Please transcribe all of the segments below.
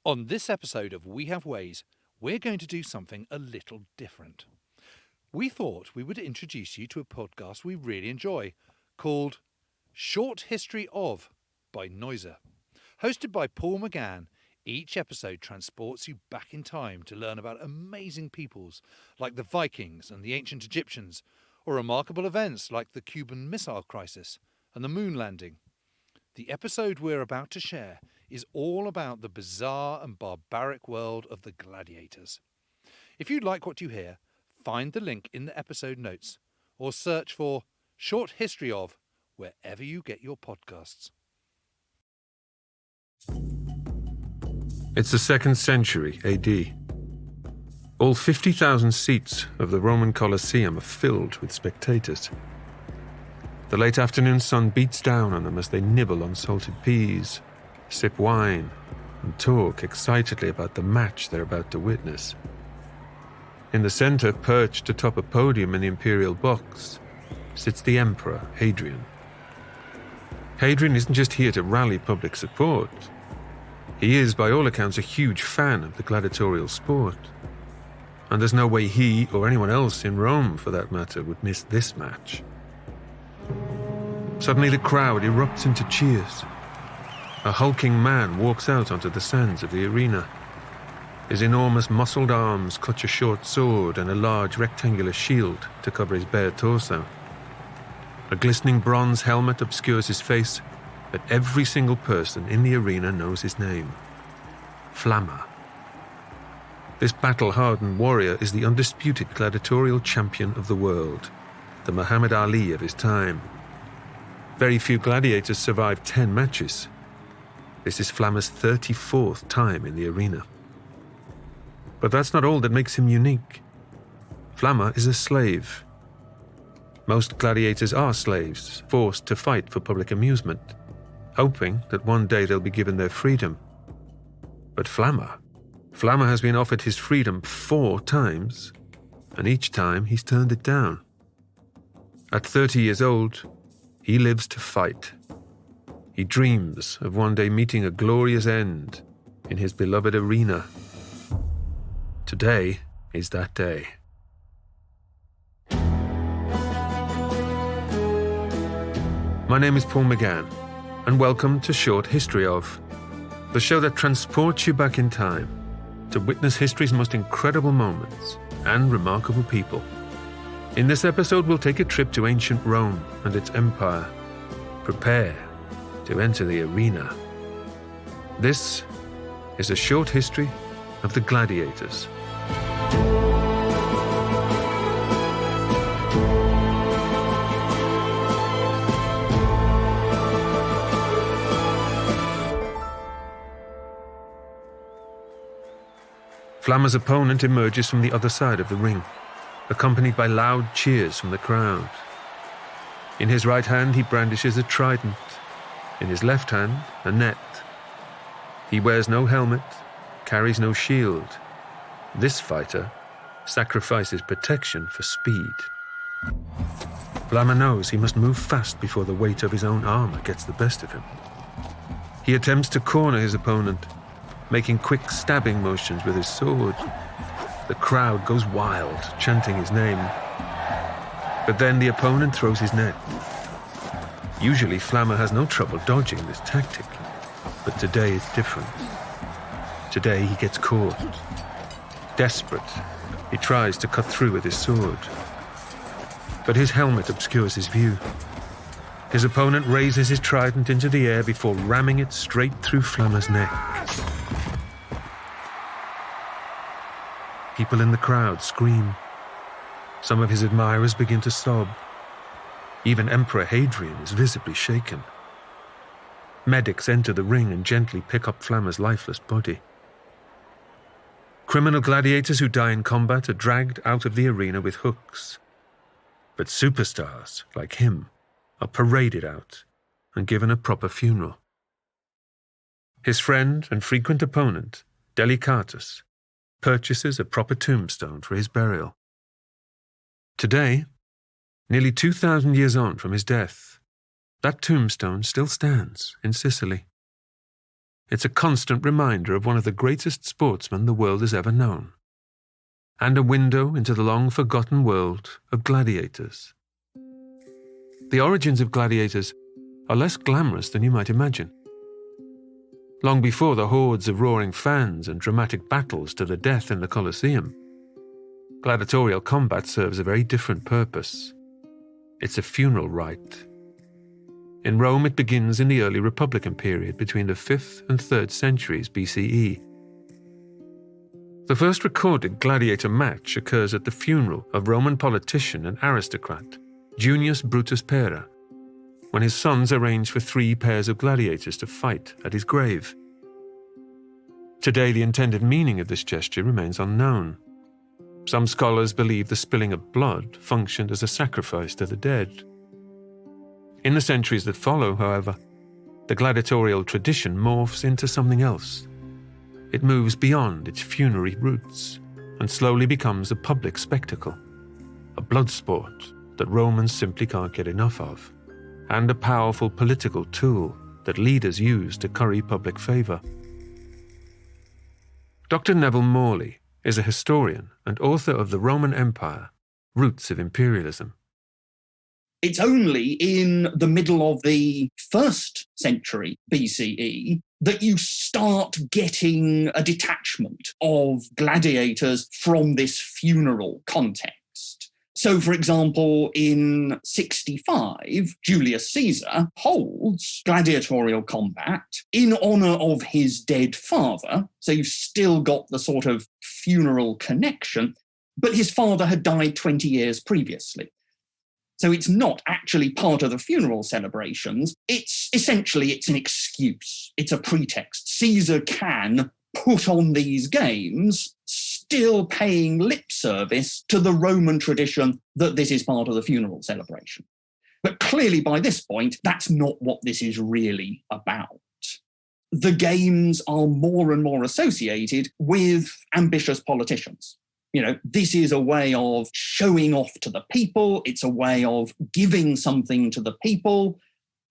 On this episode of We Have Ways, we're going to do something a little different. We thought we would introduce you to a podcast we really enjoy called Short History of by Noiser. Hosted by Paul McGann, each episode transports you back in time to learn about amazing peoples like the Vikings and the ancient Egyptians, or remarkable events like the Cuban Missile Crisis and the moon landing. The episode we're about to share is all about the bizarre and barbaric world of the Gladiators. If you like what you hear, find the link in the episode notes or search for Short History of wherever you get your podcasts. It's the 2nd century AD. All 50,000 seats of the Roman Colosseum are filled with spectators. The late afternoon sun beats down on them as they nibble on salted peas, sip wine, and talk excitedly about the match they're about to witness. In the center, perched atop a podium in the imperial box, sits the Emperor Hadrian. Hadrian isn't just here to rally public support. He is, by all accounts, a huge fan of the gladiatorial sport. And there's no way he, or anyone else in Rome for that matter, would miss this match. Suddenly the crowd erupts into cheers. A hulking man walks out onto the sands of the arena. His enormous muscled arms clutch a short sword and a large rectangular shield to cover his bare torso. A glistening bronze helmet obscures his face, but every single person in the arena knows his name. Flamma. This battle-hardened warrior is the undisputed gladiatorial champion of the world, the Muhammad Ali of his time. Very few gladiators survived 10 matches. This is Flamma's 34th time in the arena. But that's not all that makes him unique. Flamma is a slave. Most gladiators are slaves, forced to fight for public amusement, hoping that one day they'll be given their freedom. But Flamma has been offered his freedom 4 times, and each time he's turned it down. At 30 years old, he lives to fight. He dreams of one day meeting a glorious end in his beloved arena. Today is that day. My name is Paul McGann, and welcome to Short History of, the show that transports you back in time to witness history's most incredible moments and remarkable people. In this episode, we'll take a trip to ancient Rome and its empire. Prepare to enter the arena. This is a short history of the Gladiators. Flamma's opponent emerges from the other side of the ring, accompanied by loud cheers from the crowd. In his right hand, he brandishes a trident. In his left hand, a net. He wears no helmet, carries no shield. This fighter sacrifices protection for speed. Flamma knows he must move fast before the weight of his own armor gets the best of him. He attempts to corner his opponent, making quick stabbing motions with his sword. The crowd goes wild, chanting his name. But then the opponent throws his net. Usually Flamma has no trouble dodging this tactic, but today it's different. Today he gets caught. Desperate, he tries to cut through with his sword. But his helmet obscures his view. His opponent raises his trident into the air before ramming it straight through Flamma's neck. People in the crowd scream. Some of his admirers begin to sob. Even Emperor Hadrian is visibly shaken. Medics enter the ring and gently pick up Flamma's lifeless body. Criminal gladiators who die in combat are dragged out of the arena with hooks. But superstars, like him, are paraded out and given a proper funeral. His friend and frequent opponent, Delicatus, purchases a proper tombstone for his burial. Today, nearly 2,000 years on from his death, that tombstone still stands in Sicily. It's a constant reminder of one of the greatest sportsmen the world has ever known, and a window into the long-forgotten world of gladiators. The origins of gladiators are less glamorous than you might imagine. Long before the hordes of roaring fans and dramatic battles to the death in the Colosseum, gladiatorial combat serves a very different purpose. It's a funeral rite. In Rome, it begins in the early Republican period between the 5th and 3rd centuries BCE. The first recorded gladiator match occurs at the funeral of Roman politician and aristocrat Junius Brutus Pera, when his sons arranged for 3 pairs of gladiators to fight at his grave. Today, the intended meaning of this gesture remains unknown. Some scholars believe the spilling of blood functioned as a sacrifice to the dead. In the centuries that follow, however, the gladiatorial tradition morphs into something else. It moves beyond its funerary roots and slowly becomes a public spectacle, a blood sport that Romans simply can't get enough of, and a powerful political tool that leaders use to curry public favour. Dr. Neville Morley is a historian and author of The Roman Empire, Roots of Imperialism. It's only in the middle of the 1st century BCE that you start getting a detachment of gladiators from this funeral context. So, for example, in 65, Julius Caesar holds gladiatorial combat in honour of his dead father. So you've still got the sort of funeral connection, but his father had died 20 years previously. So it's not actually part of the funeral celebrations. It's an excuse. It's a pretext. Caesar can put on these games, still paying lip service to the Roman tradition that this is part of the funeral celebration. But clearly by this point, that's not what this is really about. The games are more and more associated with ambitious politicians. You know, this is a way of showing off to the people. It's a way of giving something to the people.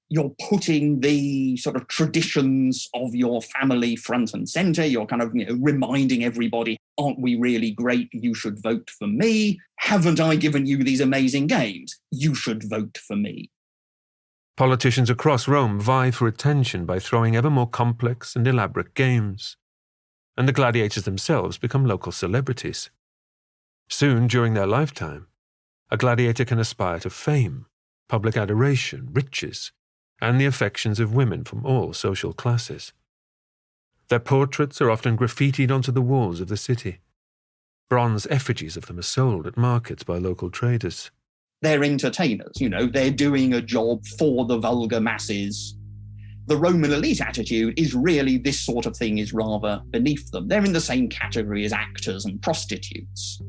You're putting the sort of traditions of your family front and centre. You're kind of, reminding everybody, aren't we really great? You should vote for me. Haven't I given you these amazing games? You should vote for me. Politicians across Rome vie for attention by throwing ever more complex and elaborate games, and the gladiators themselves become local celebrities. Soon, during their lifetime, a gladiator can aspire to fame, public adoration, riches, and the affections of women from all social classes. Their portraits are often graffitied onto the walls of the city. Bronze effigies of them are sold at markets by local traders. They're entertainers, they're doing a job for the vulgar masses. The Roman elite attitude is really this sort of thing is rather beneath them. They're in the same category as actors and prostitutes.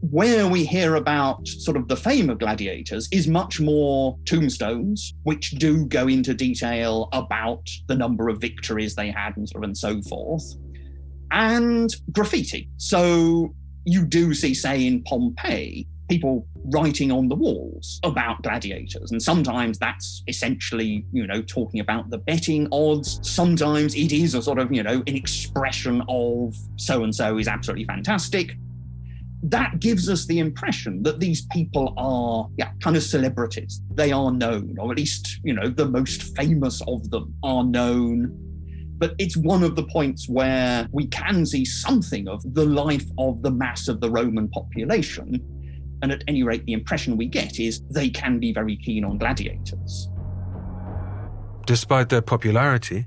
Where we hear about sort of the fame of gladiators is much more tombstones, which do go into detail about the number of victories they had and so forth, and graffiti. So you do see, say, in Pompeii, people writing on the walls about gladiators. And sometimes that's essentially, talking about the betting odds. Sometimes it is a sort of, an expression of so-and-so is absolutely fantastic. That gives us the impression that these people are, kind of celebrities. They are known, or at least, the most famous of them are known. But it's one of the points where we can see something of the life of the mass of the Roman population. And at any rate, the impression we get is they can be very keen on gladiators. Despite their popularity,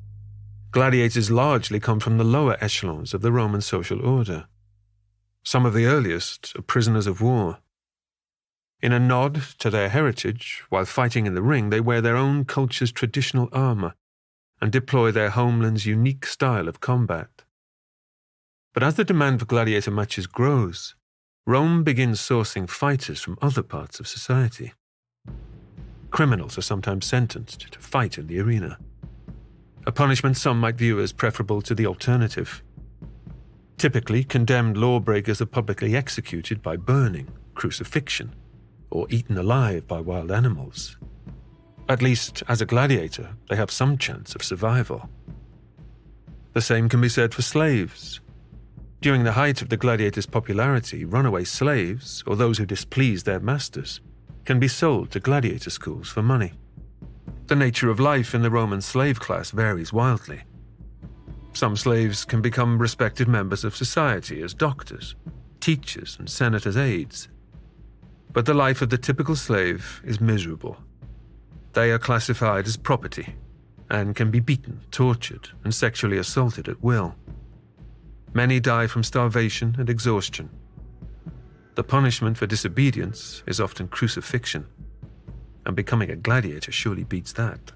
gladiators largely come from the lower echelons of the Roman social order. Some of the earliest are prisoners of war. In a nod to their heritage, while fighting in the ring, they wear their own culture's traditional armour and deploy their homeland's unique style of combat. But as the demand for gladiator matches grows, Rome begins sourcing fighters from other parts of society. Criminals are sometimes sentenced to fight in the arena, a punishment some might view as preferable to the alternative. Typically, condemned lawbreakers are publicly executed by burning, crucifixion, or eaten alive by wild animals. At least, as a gladiator, they have some chance of survival. The same can be said for slaves. During the height of the gladiators' popularity, runaway slaves, or those who displeased their masters, can be sold to gladiator schools for money. The nature of life in the Roman slave class varies wildly. Some slaves can become respected members of society as doctors, teachers, and senators' aides. But the life of the typical slave is miserable. They are classified as property and can be beaten, tortured, and sexually assaulted at will. Many die from starvation and exhaustion. The punishment for disobedience is often crucifixion, and becoming a gladiator surely beats that.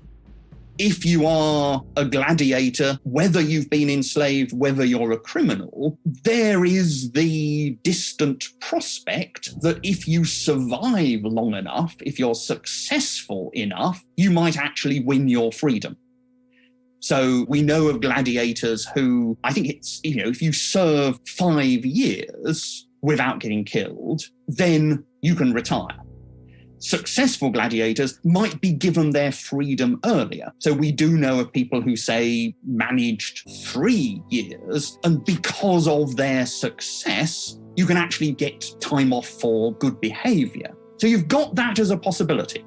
If you are a gladiator, whether you've been enslaved, whether you're a criminal, there is the distant prospect that if you survive long enough, if you're successful enough, you might actually win your freedom. So we know of gladiators who, I think it's, if you serve 5 years without getting killed, then you can retire. Successful gladiators might be given their freedom earlier. So we do know of people who, say, managed 3 years, and because of their success, you can actually get time off for good behavior. So you've got that as a possibility.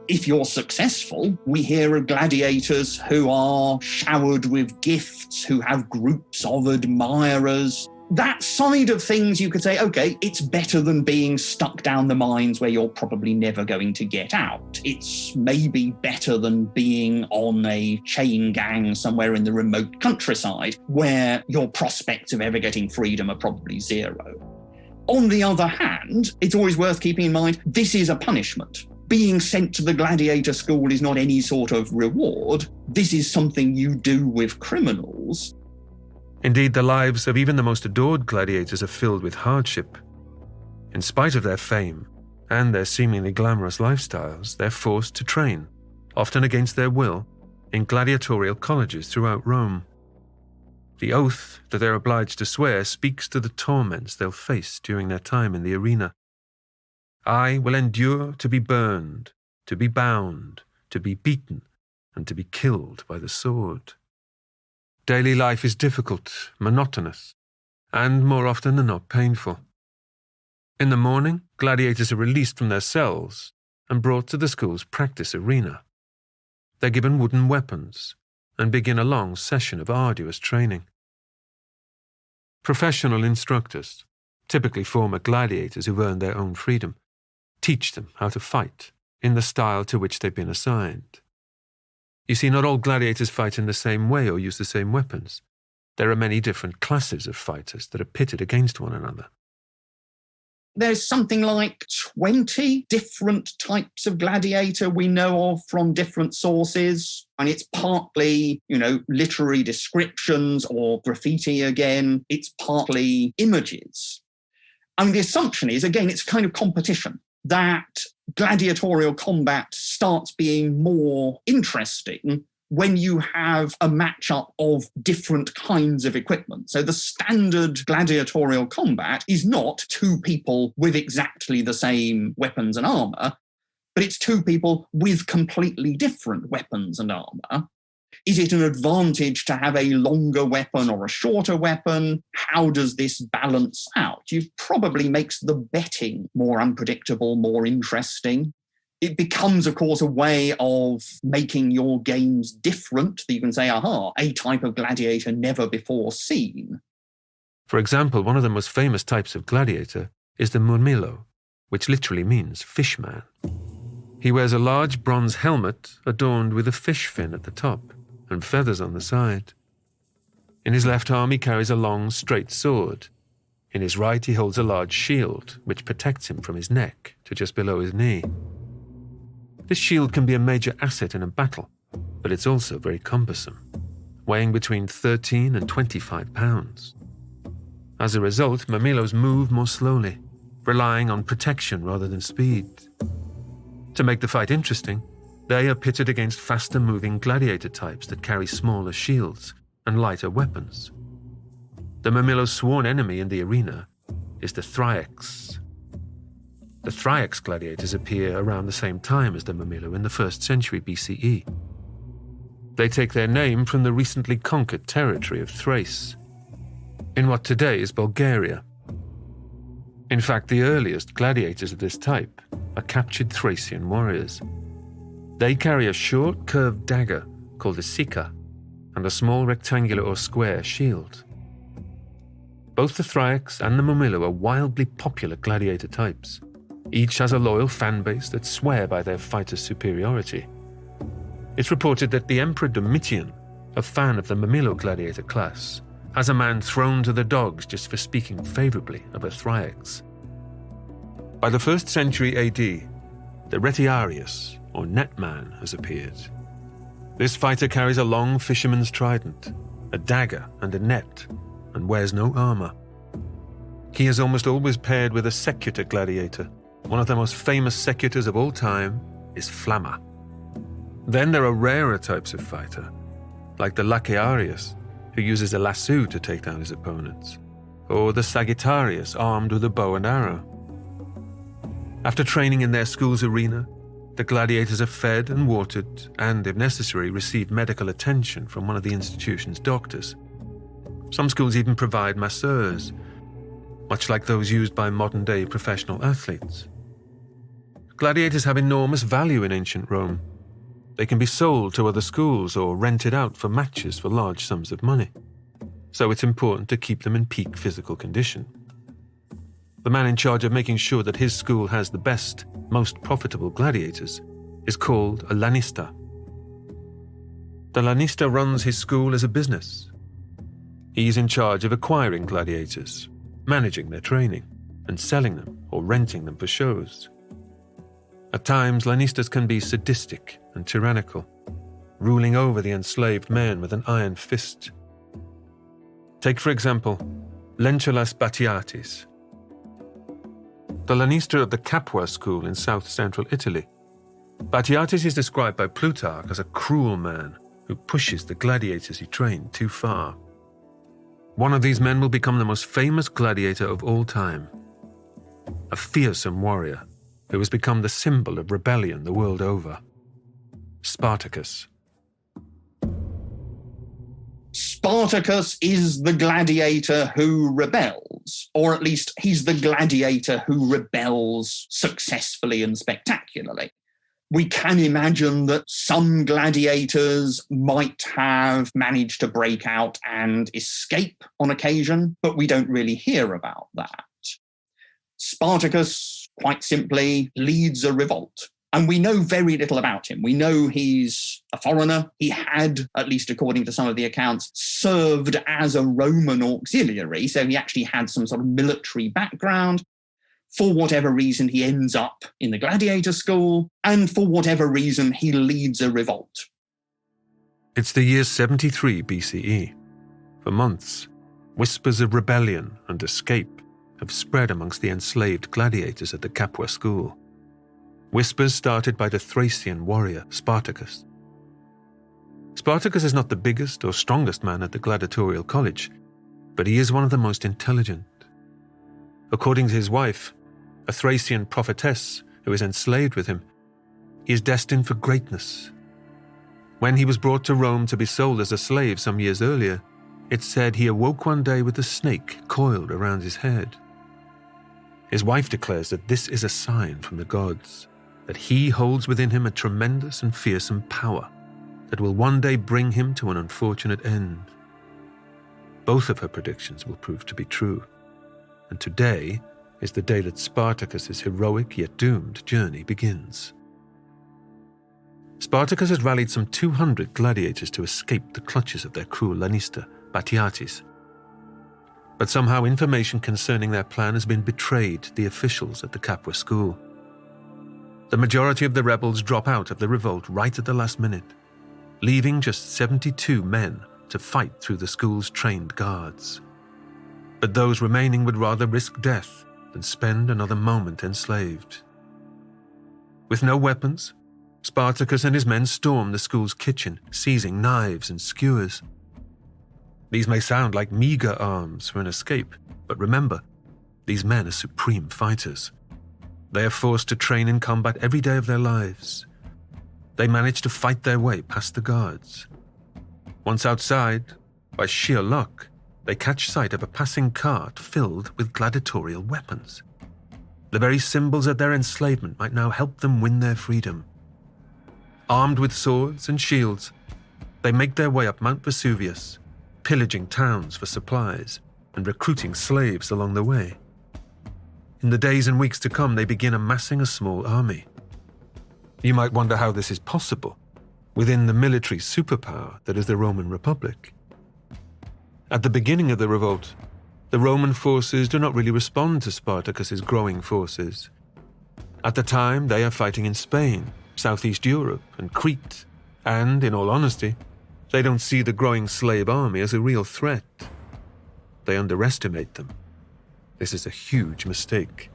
If you're successful, we hear of gladiators who are showered with gifts, who have groups of admirers. That side of things, you could say, okay, it's better than being stuck down the mines where you're probably never going to get out. It's maybe better than being on a chain gang somewhere in the remote countryside where your prospects of ever getting freedom are probably zero. On the other hand, it's always worth keeping in mind, this is a punishment. Being sent to the gladiator school is not any sort of reward. This is something you do with criminals. Indeed, the lives of even the most adored gladiators are filled with hardship. In spite of their fame and their seemingly glamorous lifestyles, they're forced to train, often against their will, in gladiatorial colleges throughout Rome. The oath that they're obliged to swear speaks to the torments they'll face during their time in the arena. I will endure to be burned, to be bound, to be beaten, and to be killed by the sword. Daily life is difficult, monotonous, and more often than not painful. In the morning, gladiators are released from their cells and brought to the school's practice arena. They're given wooden weapons and begin a long session of arduous training. Professional instructors, typically former gladiators who've earned their own freedom, teach them how to fight in the style to which they've been assigned. You see, not all gladiators fight in the same way or use the same weapons. There are many different classes of fighters that are pitted against one another. There's something like 20 different types of gladiator we know of from different sources. And it's partly, literary descriptions or graffiti again. It's partly images. And the assumption is, again, it's kind of competition, that gladiatorial combat starts being more interesting when you have a matchup of different kinds of equipment. So the standard gladiatorial combat is not 2 people with exactly the same weapons and armour, but it's 2 people with completely different weapons and armour. Is it an advantage to have a longer weapon or a shorter weapon? How does this balance out? It probably makes the betting more unpredictable, more interesting. It becomes, of course, a way of making your games different. You can say, aha, a type of gladiator never before seen. For example, one of the most famous types of gladiator is the murmillo, which literally means fishman. He wears a large bronze helmet adorned with a fish fin at the top and feathers on the side. In his left arm he carries a long, straight sword. In his right he holds a large shield, which protects him from his neck to just below his knee. This shield can be a major asset in a battle, but it's also very cumbersome, weighing between 13 and 25 pounds. As a result, murmillos move more slowly, relying on protection rather than speed. To make the fight interesting, they are pitted against faster-moving gladiator types that carry smaller shields and lighter weapons. The murmillo's sworn enemy in the arena is the Thrax. The Thrax gladiators appear around the same time as the murmillo in the 1st century BCE. They take their name from the recently conquered territory of Thrace, in what today is Bulgaria. In fact, the earliest gladiators of this type are captured Thracian warriors. They carry a short, curved dagger called a sika and a small rectangular or square shield. Both the Thrax and the Murmillo are wildly popular gladiator types. Each has a loyal fan base that swear by their fighters' superiority. It's reported that the Emperor Domitian, a fan of the Murmillo gladiator class, has a man thrown to the dogs just for speaking favourably of a Thrax. By the 1st century AD, the Retiarius, or Netman, has appeared. This fighter carries a long fisherman's trident, a dagger and a net, and wears no armour. He is almost always paired with a secutor gladiator. One of the most famous secutors of all time is Flamma. Then there are rarer types of fighter, like the Lachearius, who uses a lasso to take down his opponents, or the Sagittarius armed with a bow and arrow. After training in their school's arena, the gladiators are fed and watered and, if necessary, receive medical attention from one of the institution's doctors. Some schools even provide masseurs, much like those used by modern-day professional athletes. Gladiators have enormous value in ancient Rome. They can be sold to other schools or rented out for matches for large sums of money. So it's important to keep them in peak physical condition. The man in charge of making sure that his school has the best, most profitable gladiators is called a lanista. The lanista runs his school as a business. He's in charge of acquiring gladiators, managing their training, and selling them or renting them for shows. At times, lanistas can be sadistic and tyrannical, ruling over the enslaved men with an iron fist. Take, for example, Lentulus Batiatis, the lanista of the Capua school in south-central Italy. Batiatis is described by Plutarch as a cruel man who pushes the gladiators he trained too far. One of these men will become the most famous gladiator of all time, a fearsome warrior who has become the symbol of rebellion the world over. Spartacus. Spartacus is the gladiator who rebels, or at least he's the gladiator who rebels successfully and spectacularly. We can imagine that some gladiators might have managed to break out and escape on occasion, but we don't really hear about that. Spartacus, quite simply, leads a revolt. And we know very little about him. We know he's a foreigner. He had, at least according to some of the accounts, served as a Roman auxiliary, so he actually had some sort of military background. For whatever reason, he ends up in the gladiator school, and for whatever reason, he leads a revolt. It's the year 73 BCE. For months, whispers of rebellion and escape have spread amongst the enslaved gladiators at the Capua school. Whispers started by the Thracian warrior Spartacus. Spartacus is not the biggest or strongest man at the gladiatorial college, but he is one of the most intelligent. According to his wife, a Thracian prophetess who is enslaved with him, he is destined for greatness. When he was brought to Rome to be sold as a slave some years earlier, it said he awoke one day with a snake coiled around his head. His wife declares that this is a sign from the gods, that he holds within him a tremendous and fearsome power that will one day bring him to an unfortunate end. Both of her predictions will prove to be true, and today is the day that Spartacus's heroic yet doomed journey begins. Spartacus has rallied some 200 gladiators to escape the clutches of their cruel lanista, Batiatis. But somehow information concerning their plan has been betrayed to the officials at the Capua school. The majority of the rebels drop out of the revolt right at the last minute, leaving just 72 men to fight through the school's trained guards. But those remaining would rather risk death than spend another moment enslaved. With no weapons, Spartacus and his men storm the school's kitchen, seizing knives and skewers. These may sound like meager arms for an escape, but remember, these men are supreme fighters. They are forced to train in combat every day of their lives. They manage to fight their way past the guards, Once outside, by sheer luck, they catch sight of a passing cart filled with gladiatorial weapons. The very symbols of their enslavement might now help them win their freedom. Armed with swords and shields, they make their way up Mount Vesuvius, pillaging towns for supplies and recruiting slaves along the way. In the days and weeks to come, they begin amassing a small army. You might wonder how this is possible within the military superpower that is the Roman Republic. At the beginning of the revolt, the Roman forces do not really respond to Spartacus's growing forces. At the time, they are fighting in Spain, Southeast Europe, and Crete, and, in all honesty, they don't see the growing slave army as a real threat. They underestimate them. This is a huge mistake.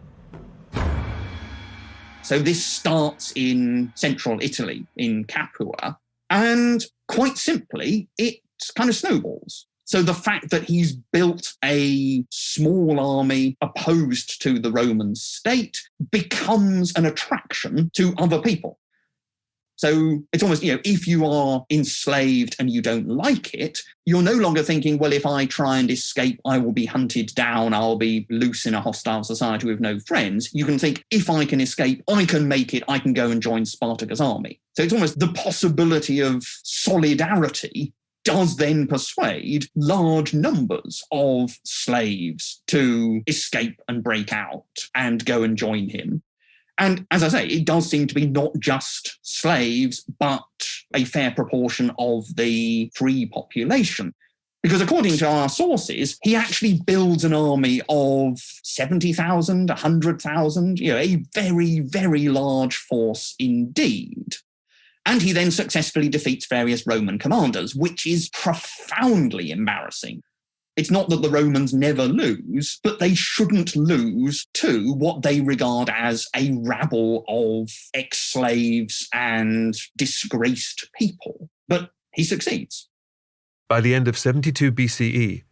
So this starts in central Italy, in Capua, and quite simply, it kind of snowballs. So the fact that he's built a small army opposed to the Roman state becomes an attraction to other people. So it's almost, if you are enslaved and you don't like it, you're no longer thinking, well, if I try and escape, I will be hunted down, I'll be loose in a hostile society with no friends. You can think, if I can escape, I can make it, I can go and join Spartacus' army. So it's almost the possibility of solidarity does then persuade large numbers of slaves to escape and break out and go and join him. And as I say, it does seem to be not just slaves, but a fair proportion of the free population. Because according to our sources, he actually builds an army of 70,000, 100,000, a very, very large force indeed. And he then successfully defeats various Roman commanders, which is profoundly embarrassing. It's not that the Romans never lose, but they shouldn't lose to what they regard as a rabble of ex-slaves and disgraced people. But he succeeds. By the end of 72 BCE,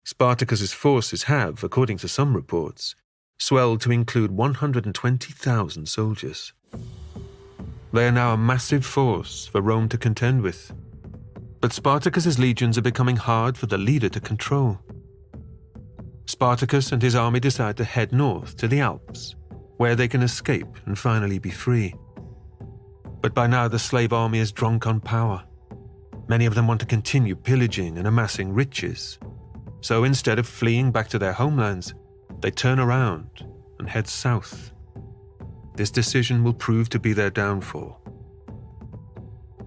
Spartacus's forces have, according to some reports, swelled to include 120,000 soldiers. They are now a massive force for Rome to contend with. But Spartacus's legions are becoming hard for the leader to control. Spartacus and his army decide to head north to the Alps, where they can escape and finally be free. But by now the slave army is drunk on power. Many of them want to continue pillaging and amassing riches. So instead of fleeing back to their homelands, they turn around and head south. This decision will prove to be their downfall.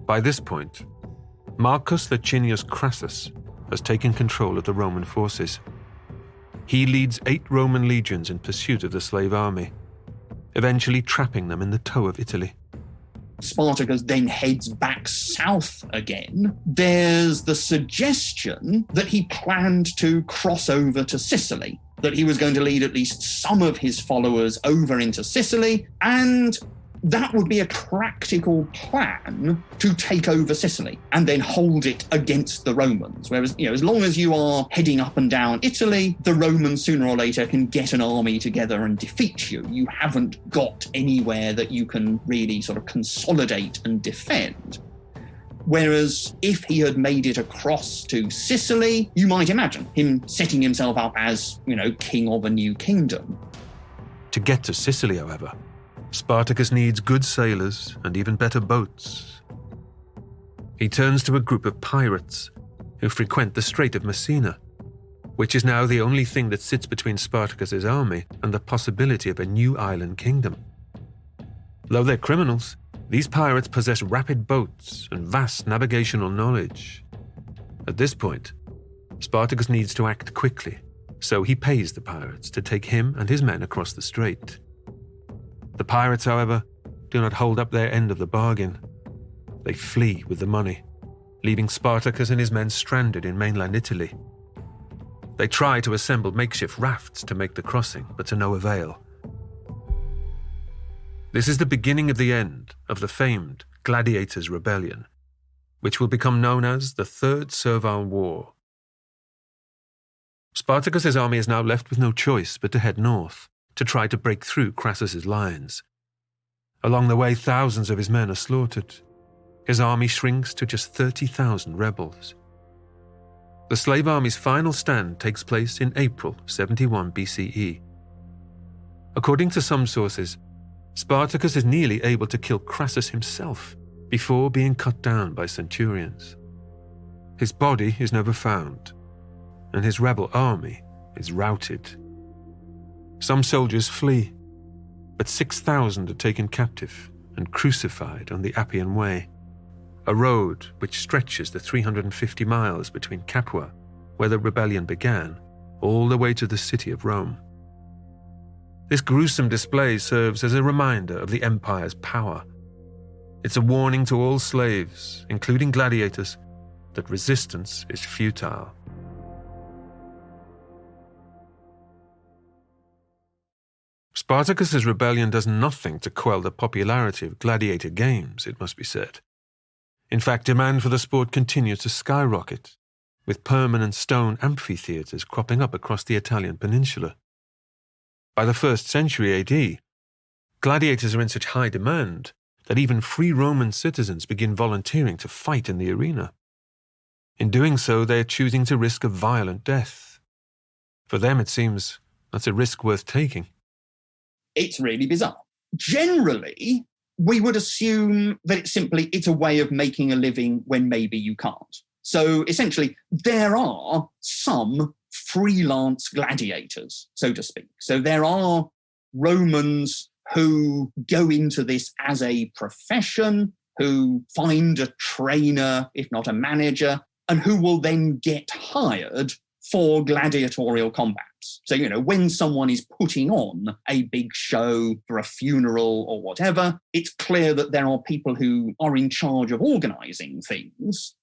By this point, Marcus Licinius Crassus has taken control of the Roman forces. He leads 8 Roman legions in pursuit of the slave army, eventually trapping them in the toe of Italy. Spartacus then heads back south again. There's the suggestion that he planned to cross over to Sicily, that he was going to lead at least some of his followers over into Sicily, and that would be a practical plan to take over Sicily and then hold it against the Romans. Whereas, as long as you are heading up and down Italy, the Romans sooner or later can get an army together and defeat you. You haven't got anywhere that you can really sort of consolidate and defend. Whereas if he had made it across to Sicily, you might imagine him setting himself up as, king of a new kingdom. To get to Sicily, however, Spartacus needs good sailors and even better boats. He turns to a group of pirates who frequent the Strait of Messina, which is now the only thing that sits between Spartacus's army and the possibility of a new island kingdom. Though they're criminals, these pirates possess rapid boats and vast navigational knowledge. At this point, Spartacus needs to act quickly, so he pays the pirates to take him and his men across the strait. The pirates, however, do not hold up their end of the bargain. They flee with the money, leaving Spartacus and his men stranded in mainland Italy. They try to assemble makeshift rafts to make the crossing, but to no avail. This is the beginning of the end of the famed Gladiators' Rebellion, which will become known as the Third Servile War. Spartacus's army is now left with no choice but to head north, to try to break through Crassus's lines. Along the way, thousands of his men are slaughtered. His army shrinks to just 30,000 rebels. The slave army's final stand takes place in April 71 BCE. According to some sources, Spartacus is nearly able to kill Crassus himself before being cut down by centurions. His body is never found, and his rebel army is routed. Some soldiers flee, but 6,000 are taken captive and crucified on the Appian Way, a road which stretches the 350 miles between Capua, where the rebellion began, all the way to the city of Rome. This gruesome display serves as a reminder of the empire's power. It's a warning to all slaves, including gladiators, that resistance is futile. Spartacus's rebellion does nothing to quell the popularity of gladiator games, it must be said. In fact, demand for the sport continues to skyrocket, with permanent stone amphitheatres cropping up across the Italian peninsula. By the 1st century AD, gladiators are in such high demand that even free Roman citizens begin volunteering to fight in the arena. In doing so, they are choosing to risk a violent death. For them, it seems that's a risk worth taking. It's really bizarre. Generally, we would assume that it's a way of making a living when maybe you can't. So essentially, there are some freelance gladiators, so to speak. So there are Romans who go into this as a profession, who find a trainer, if not a manager, and who will then get hired for gladiatorial combats. So, when someone is putting on a big show for a funeral or whatever, it's clear that there are people who are in charge of organising things.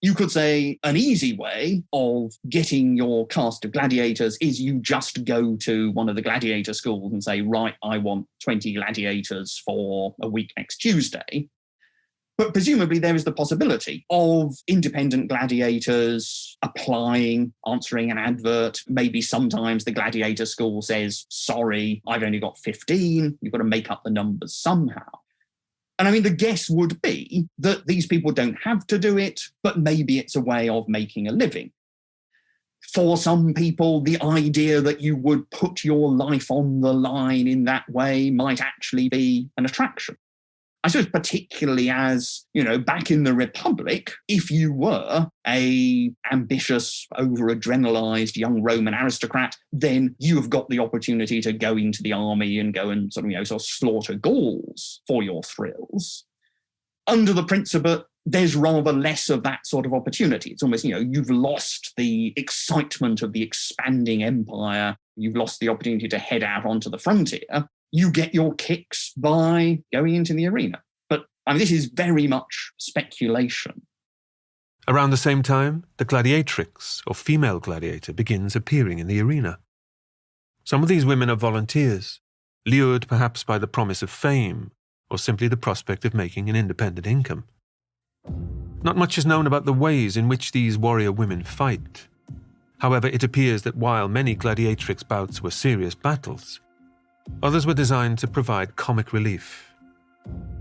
You could say an easy way of getting your cast of gladiators is you just go to one of the gladiator schools and say, right, I want 20 gladiators for a week next Tuesday. But presumably there is the possibility of independent gladiators applying, answering an advert. Maybe sometimes the gladiator school says, sorry, I've only got 15. You've got to make up the numbers somehow. And the guess would be that these people don't have to do it, but maybe it's a way of making a living. For some people, the idea that you would put your life on the line in that way might actually be an attraction. I suppose particularly as, back in the Republic, if you were a ambitious, over-adrenalized young Roman aristocrat, then you have got the opportunity to go into the army and go and sort of slaughter Gauls for your thrills. Under the Principate, there's rather less of that sort of opportunity. It's almost, you've lost the excitement of the expanding empire. You've lost the opportunity to head out onto the frontier. You get your kicks by going into the arena. But this is very much speculation. Around the same time, the gladiatrix, or female gladiator, begins appearing in the arena. Some of these women are volunteers, lured perhaps by the promise of fame, or simply the prospect of making an independent income. Not much is known about the ways in which these warrior women fight. However, it appears that while many gladiatrix bouts were serious battles, others were designed to provide comic relief.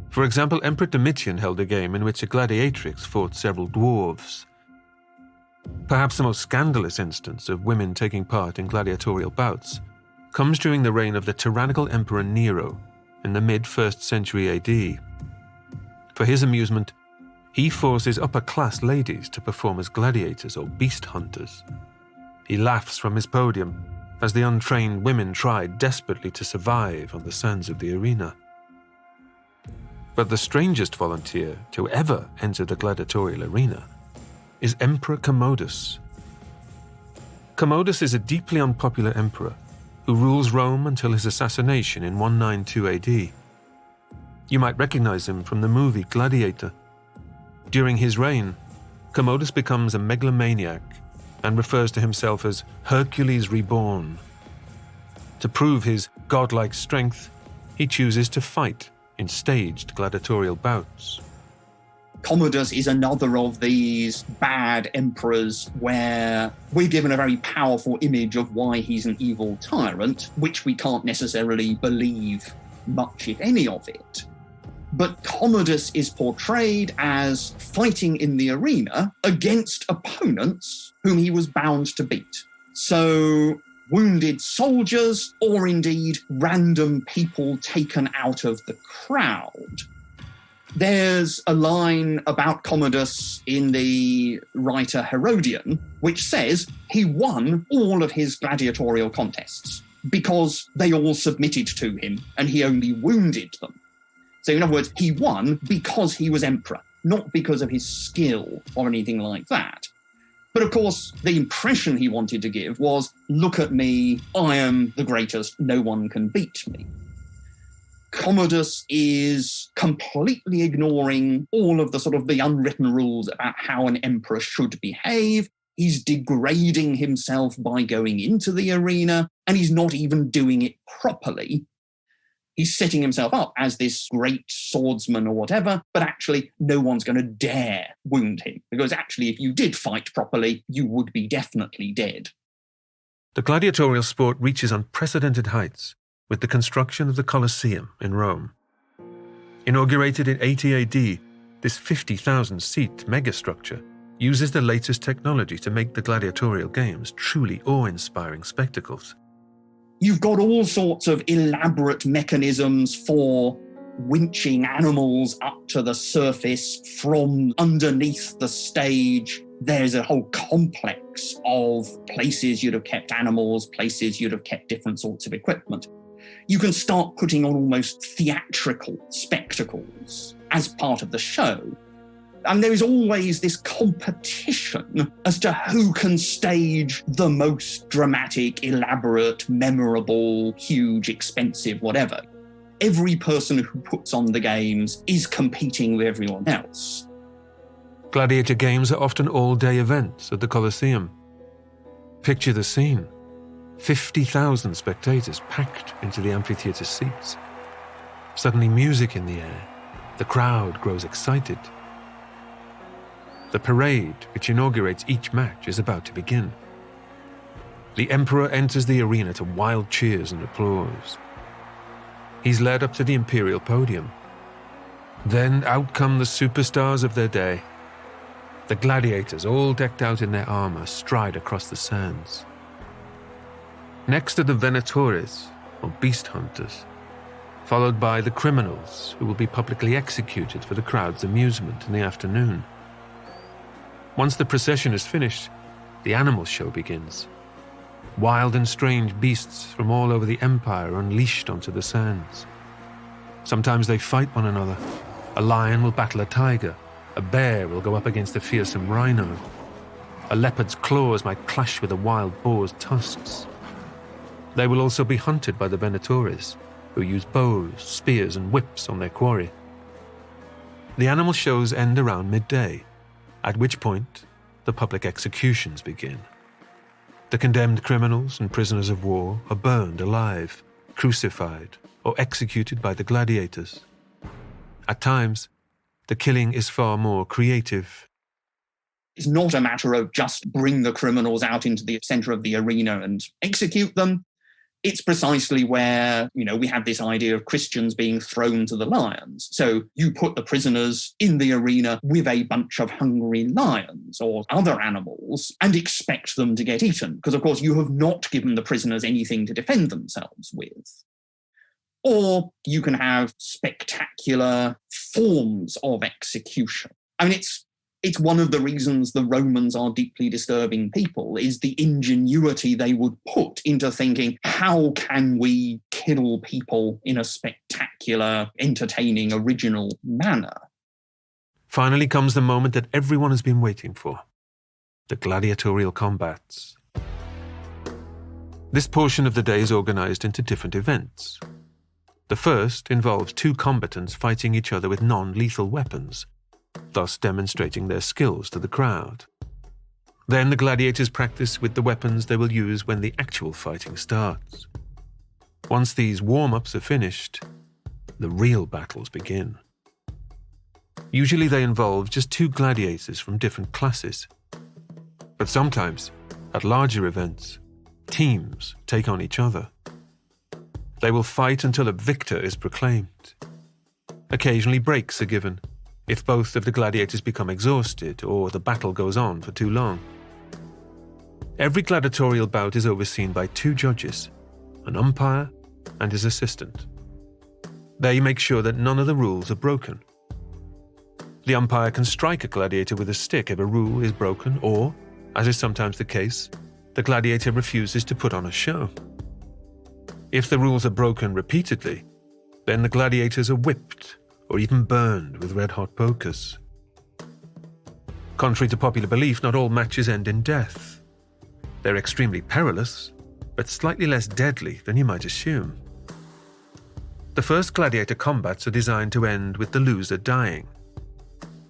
For example, Emperor Domitian held a game in which a gladiatrix fought several dwarves. Perhaps the most scandalous instance of women taking part in gladiatorial bouts comes during the reign of the tyrannical Emperor Nero in the mid-1st century AD. For his amusement, he forces upper-class ladies to perform as gladiators or beast hunters. He laughs from his podium as the untrained women tried desperately to survive on the sands of the arena. But the strangest volunteer to ever enter the gladiatorial arena is Emperor Commodus. Commodus is a deeply unpopular emperor who rules Rome until his assassination in 192 AD. You might recognize him from the movie Gladiator. During his reign, Commodus becomes a megalomaniac and refers to himself as Hercules Reborn. To prove his godlike strength, he chooses to fight in staged gladiatorial bouts. Commodus is another of these bad emperors where we're given a very powerful image of why he's an evil tyrant, which we can't necessarily believe much, if any, of it. but Commodus is portrayed as fighting in the arena against opponents whom he was bound to beat. So wounded soldiers, or indeed random people taken out of the crowd. There's a line about Commodus in the writer Herodian, which says he won all of his gladiatorial contests because they all submitted to him and he only wounded them. So in other words, he won because he was emperor, not because of his skill or anything like that. But of course, the impression he wanted to give was, look at me, I am the greatest, no one can beat me. Commodus is completely ignoring all of the sort of the unwritten rules about how an emperor should behave. He's degrading himself by going into the arena, and he's not even doing it properly. He's setting himself up as this great swordsman or whatever, but actually no one's going to dare wound him, because actually if you did fight properly, you would be definitely dead. The gladiatorial sport reaches unprecedented heights with the construction of the Colosseum in Rome. Inaugurated in 80 AD, this 50,000-seat megastructure uses the latest technology to make the gladiatorial games truly awe-inspiring spectacles. You've got all sorts of elaborate mechanisms for winching animals up to the surface from underneath the stage. There's a whole complex of places you'd have kept animals, places you'd have kept different sorts of equipment. You can start putting on almost theatrical spectacles as part of the show. And there is always this competition as to who can stage the most dramatic, elaborate, memorable, huge, expensive, whatever. Every person who puts on the games is competing with everyone else. Gladiator games are often all-day events at the Colosseum. Picture the scene. 50,000 spectators packed into the amphitheatre seats. Suddenly music in the air. The crowd grows excited. The parade, which inaugurates each match, is about to begin. The emperor enters the arena to wild cheers and applause. He's led up to the imperial podium. Then out come the superstars of their day. The gladiators, all decked out in their armor, stride across the sands. Next are the venatores, or beast hunters, followed by the criminals, who will be publicly executed for the crowd's amusement in the afternoon. Once the procession is finished, the animal show begins. Wild and strange beasts from all over the empire are unleashed onto the sands. Sometimes they fight one another. A lion will battle a tiger. A bear will go up against a fearsome rhino. A leopard's claws might clash with a wild boar's tusks. They will also be hunted by the venatores, who use bows, spears, and whips on their quarry. The animal shows end around midday, at which point the public executions begin. The condemned criminals and prisoners of war are burned alive, crucified, or executed by the gladiators. At times, the killing is far more creative. It's not a matter of just bring the criminals out into the center of the arena and execute them. It's precisely where, we have this idea of Christians being thrown to the lions. So you put the prisoners in the arena with a bunch of hungry lions or other animals and expect them to get eaten, because, of course, you have not given the prisoners anything to defend themselves with. Or you can have spectacular forms of execution. I mean, it's one of the reasons the Romans are deeply disturbing people, is the ingenuity they would put into thinking, how can we kill people in a spectacular, entertaining, original manner? Finally comes the moment that everyone has been waiting for: the gladiatorial combats. This portion of the day is organized into different events. The first involves two combatants fighting each other with non-lethal weapons, thus demonstrating their skills to the crowd. Then the gladiators practice with the weapons they will use when the actual fighting starts. Once these warm-ups are finished, the real battles begin. Usually they involve just two gladiators from different classes. But sometimes, at larger events, teams take on each other. They will fight until a victor is proclaimed. Occasionally breaks are given, if both of the gladiators become exhausted or the battle goes on for too long. Every gladiatorial bout is overseen by 2 judges, an umpire and his assistant. They make sure that none of the rules are broken. The umpire can strike a gladiator with a stick if a rule is broken, or, as is sometimes the case, the gladiator refuses to put on a show. If the rules are broken repeatedly, then the gladiators are whipped or even burned with red-hot pokers. Contrary to popular belief, not all matches end in death. They're extremely perilous, but slightly less deadly than you might assume. The first gladiator combats are designed to end with the loser dying.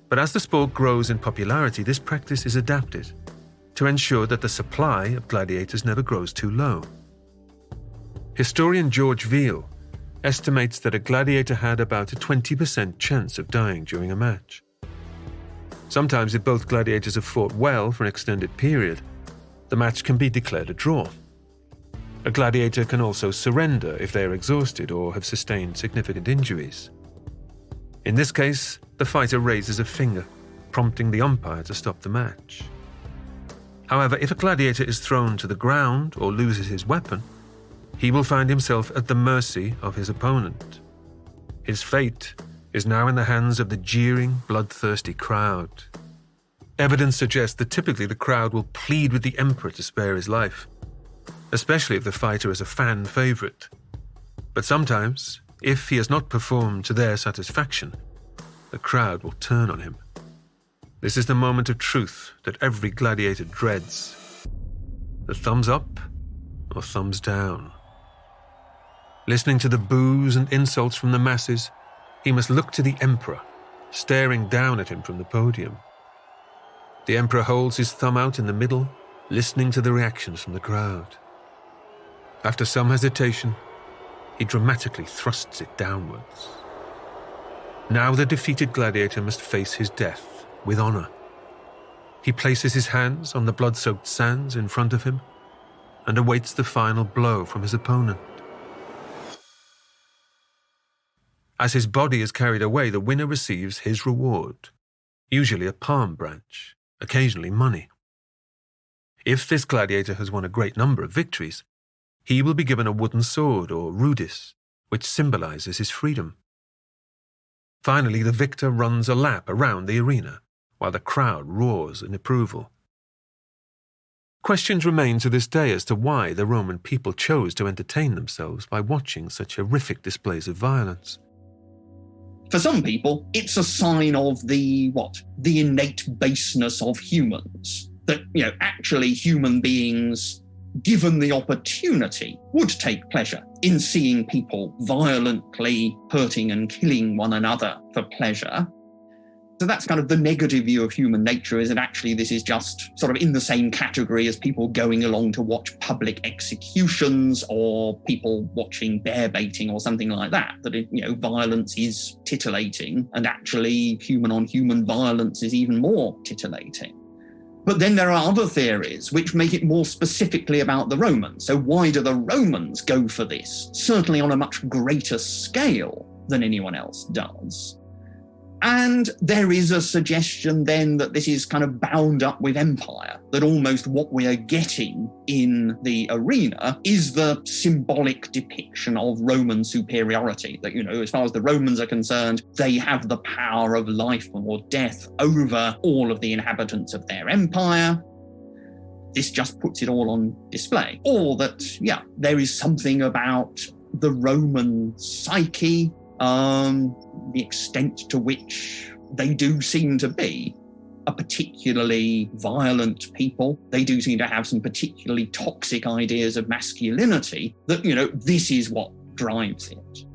But as the sport grows in popularity, this practice is adapted to ensure that the supply of gladiators never grows too low. Historian George Veal estimates that a gladiator had about a 20% chance of dying during a match. Sometimes, if both gladiators have fought well for an extended period, the match can be declared a draw. A gladiator can also surrender if they are exhausted or have sustained significant injuries. In this case, the fighter raises a finger, prompting the umpire to stop the match. However, if a gladiator is thrown to the ground or loses his weapon, he will find himself at the mercy of his opponent. His fate is now in the hands of the jeering, bloodthirsty crowd. Evidence suggests that typically the crowd will plead with the emperor to spare his life, especially if the fighter is a fan favorite. But sometimes, if he has not performed to their satisfaction, the crowd will turn on him. This is the moment of truth that every gladiator dreads. The thumbs up or thumbs down. Listening to the boos and insults from the masses, he must look to the emperor, staring down at him from the podium. The emperor holds his thumb out in the middle, listening to the reactions from the crowd. After some hesitation, he dramatically thrusts it downwards. Now the defeated gladiator must face his death with honor. He places his hands on the blood-soaked sands in front of him and awaits the final blow from his opponent. As his body is carried away, the winner receives his reward, usually a palm branch, occasionally money. If this gladiator has won a great number of victories, he will be given a wooden sword or rudis, which symbolizes his freedom. Finally, the victor runs a lap around the arena, while the crowd roars in approval. Questions remain to this day as to why the Roman people chose to entertain themselves by watching such horrific displays of violence. For some people, it's a sign of the innate baseness of humans. That, actually human beings, given the opportunity, would take pleasure in seeing people violently hurting and killing one another for pleasure. So that's kind of the negative view of human nature, is that actually this is just sort of in the same category as people going along to watch public executions or people watching bear baiting or something like that, violence is titillating, and actually human-on-human violence is even more titillating. But then there are other theories which make it more specifically about the Romans. So why do the Romans go for this? Certainly on a much greater scale than anyone else does. And there is a suggestion then that this is kind of bound up with empire, that almost what we are getting in the arena is the symbolic depiction of Roman superiority. That, as far as the Romans are concerned, they have the power of life or death over all of the inhabitants of their empire. This just puts it all on display. Or that, there is something about the Roman psyche, the extent to which they do seem to be a particularly violent people. They do seem to have some particularly toxic ideas of masculinity that, this is what drives it.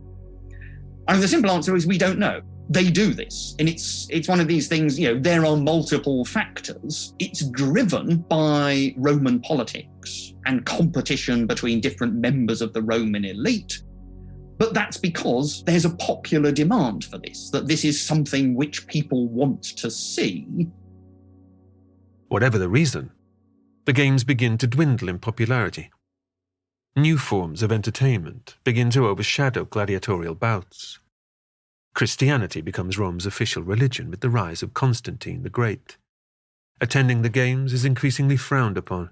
And the simple answer is we don't know. They do this. And it's one of these things, there are multiple factors. It's driven by Roman politics and competition between different members of the Roman elite. But that's because there's a popular demand for this, that this is something which people want to see. Whatever the reason, the games begin to dwindle in popularity. New forms of entertainment begin to overshadow gladiatorial bouts. Christianity becomes Rome's official religion with the rise of Constantine the Great. Attending the games is increasingly frowned upon.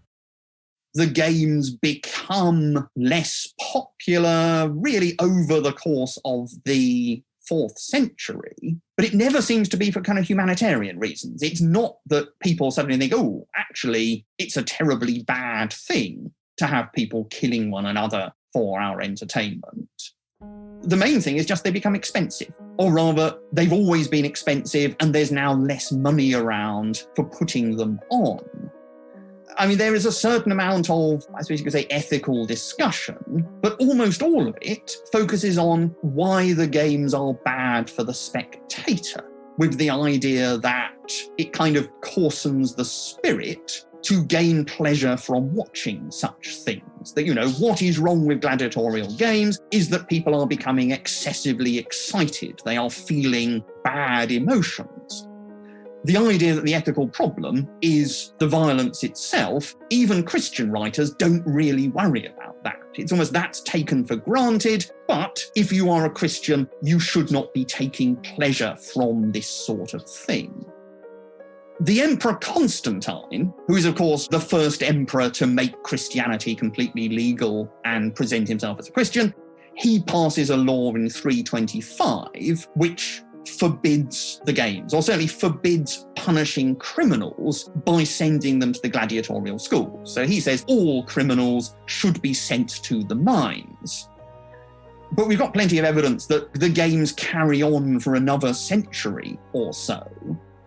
The games become less popular really over the course of the 4th century, but it never seems to be for kind of humanitarian reasons. It's not that people suddenly think, oh, actually, it's a terribly bad thing to have people killing one another for our entertainment. The main thing is just they become expensive, or rather, they've always been expensive and there's now less money around for putting them on. I mean, there is a certain amount of, I suppose you could say, ethical discussion, but almost all of it focuses on why the games are bad for the spectator, with the idea that it kind of coarsens the spirit to gain pleasure from watching such things. That, what is wrong with gladiatorial games is that people are becoming excessively excited. They are feeling bad emotions. The idea that the ethical problem is the violence itself, even Christian writers don't really worry about that. It's almost that's taken for granted, but if you are a Christian, you should not be taking pleasure from this sort of thing. The Emperor Constantine, who is, of course, the first emperor to make Christianity completely legal and present himself as a Christian, he passes a law in 325 which forbids the games, or certainly forbids punishing criminals by sending them to the gladiatorial schools. So he says all criminals should be sent to the mines. But we've got plenty of evidence that the games carry on for another century or so.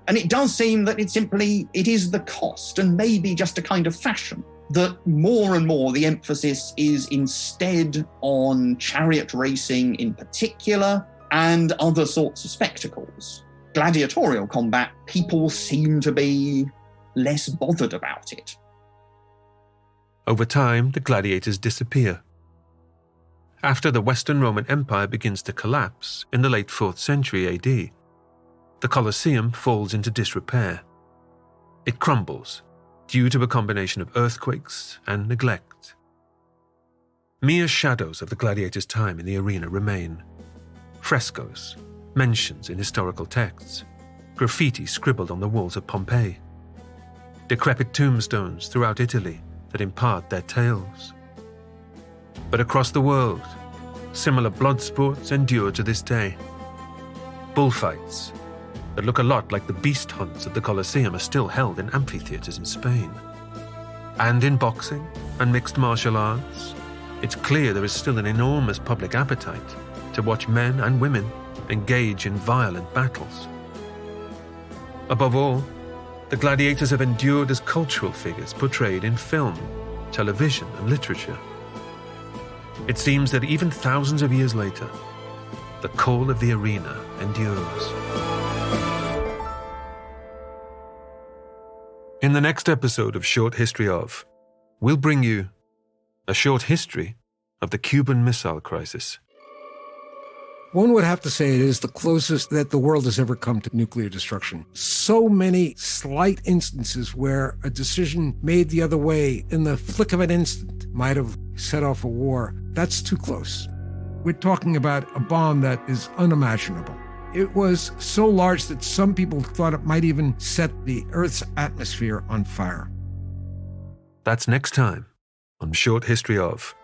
And it does seem that it is the cost, and maybe just a kind of fashion, that more and more the emphasis is instead on chariot racing in particular, and other sorts of spectacles. Gladiatorial combat, people seem to be less bothered about it. Over time, the gladiators disappear. After the Western Roman Empire begins to collapse in the late 4th century AD, the Colosseum falls into disrepair. It crumbles due to a combination of earthquakes and neglect. Mere shadows of the gladiators' time in the arena remain. Frescoes, mentions in historical texts, graffiti scribbled on the walls of Pompeii, decrepit tombstones throughout Italy that impart their tales. But across the world, similar blood sports endure to this day. Bullfights that look a lot like the beast hunts at the Colosseum are still held in amphitheatres in Spain. And in boxing and mixed martial arts, it's clear there is still an enormous public appetite to watch men and women engage in violent battles. Above all, the gladiators have endured as cultural figures portrayed in film, television, and literature. It seems that even thousands of years later, the call of the arena endures. In the next episode of Short History Of, we'll bring you a short history of the Cuban Missile Crisis. One would have to say it is the closest that the world has ever come to nuclear destruction. So many slight instances where a decision made the other way in the flick of an instant might have set off a war. That's too close. We're talking about a bomb that is unimaginable. It was so large that some people thought it might even set the Earth's atmosphere on fire. That's next time on Short History Of.